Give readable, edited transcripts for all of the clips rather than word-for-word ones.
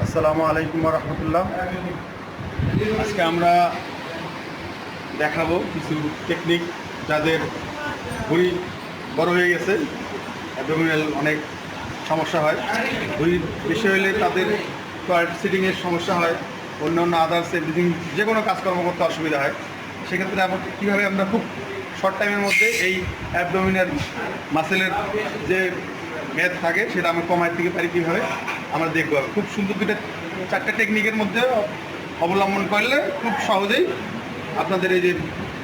আসসালামু আলাইকুম ওয়া রাহমাতুল্লাহ। আজকে আমরা দেখাবো কিছু টেকনিক যাদের ভুঁড়ি বড় হয়ে গেছে, অ্যাবডোমিনাল অনেক সমস্যা হয়, ভুঁড়ি বেশি হলে তাদের টয়লেট সিটিংয়ের সমস্যা হয়, অন্য অন্য আদার্স এভরিথিং যে কোনো কাজকর্ম করতে অসুবিধা হয়। সেক্ষেত্রে আমরা কীভাবে আমরা খুব শর্ট টাইমের মধ্যে এই অ্যাবডোমিনাল মাসেলের যে মেদ থাকে সেটা আমরা কমাতে দিতে পারি কীভাবে আমরা দেখবো। খুব সুন্দর চারটে টেকনিকের মধ্যে অবলম্বন করলে খুব সহজেই আপনাদের এই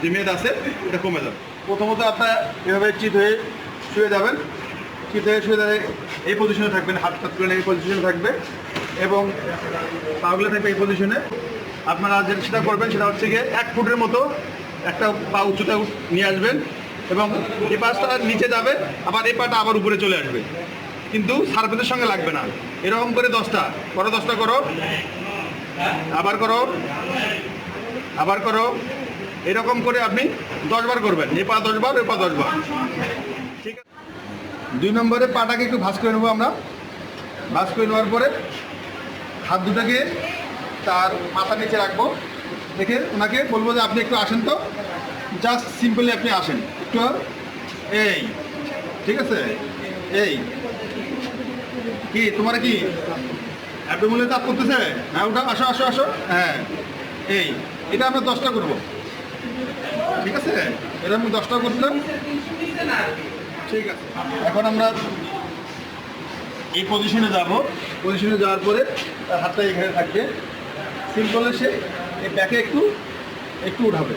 যে মেদ আছে এটা কমে যাবে। প্রথমত আপনার এভাবে চিত হয়ে শুয়ে যাবেন, চিত হয়ে শুয়ে দাঁড়িয়ে এই পজিশনে থাকবেন, হাত তুলে এই পজিশনে থাকবে এবং পাগুলো থাকবে এই পজিশনে। আপনারা যেটা করবেন সেটা হচ্ছে গিয়ে 1 ফুটের মতো একটা পা উঁচুতে নিয়ে আসবেন এবং এই পাশটা নিচে যাবে, আবার এই পাটা আবার উপরে চলে আসবে, কিন্তু সার্ফেসের সঙ্গে লাগবে না। এরকম করে 10টা করো, 10টা করো, আবার করো, আবার করো, এরকম করে আপনি 10 বার করবেন। এই পা 10 বার, ওই পা 10 বার। ঠিক আছে। 2 নম্বরে পাটাকে একটু ভাঁজ করে নেবো আমরা। ভাঁজ করে নেওয়ার পরে হাত দুটাকে তার মাথার নিচে রাখবো, দেখে ওনাকে বলবো যে আপনি একটু আসেন তো, জাস্ট সিম্পলি আপনি আসেন একটু, এই ঠিক আছে, এই কি তোমার কি অ্যাবডোমিনালে চাপ করতেছে? হ্যাঁ ওটা, আসো আসো আসো, হ্যাঁ এই এটা আমরা 10টা করবো, ঠিক আছে? এটা আমি 10টা করলাম, ঠিক আছে। এখন আমরা এই পজিশনে যাব, পজিশনে যাওয়ার পরে তার হাতটা এখানে থাকবে, সিম্পল এসে এই ব্যাকে একটু একটু উঠাবে,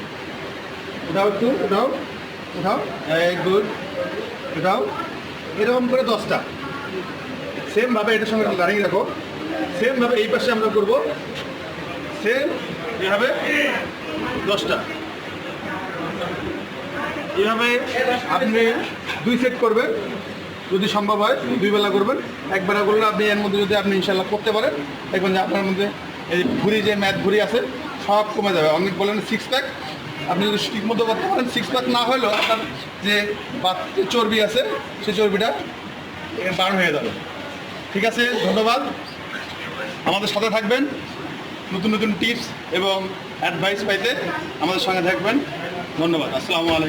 উঠাও, একটু উঠাও, উঠাও, এই গুড, উঠাও, এরকম করে 10টা সেমভাবে এটার সঙ্গে দাঁড়িয়ে রাখো। সেমভাবে এই পাশে আমরা করবো, সেম এভাবে 10টা। এভাবে আপনি 2 সেট করবেন, যদি সম্ভব হয় 2 বেলা করবেন। একবেলা করলে আপনি এর মধ্যে যদি আপনি ইনশাল্লাহ করতে পারেন, দেখবেন যে আপনার মধ্যে এই ভুঁড়ি যে ম্যাথ ভুঁড়ি আছে সব কমে যাবে। অনেক বলেন 6 প্যাক, আপনি যদি ঠিক মতো করতে পারেন 6 প্যাক না হলেও আপনার যে চর্বি আছে সেই চর্বিটা বার্ন হয়ে যাবে। ঠিক আছে, ধন্যবাদ। আমাদের সাথে থাকবেন, নতুন নতুন টিপস এবং অ্যাডভাইস পাইতে আমাদের সঙ্গে থাকবেন। ধন্যবাদ। আসসালামু আলাইকুম।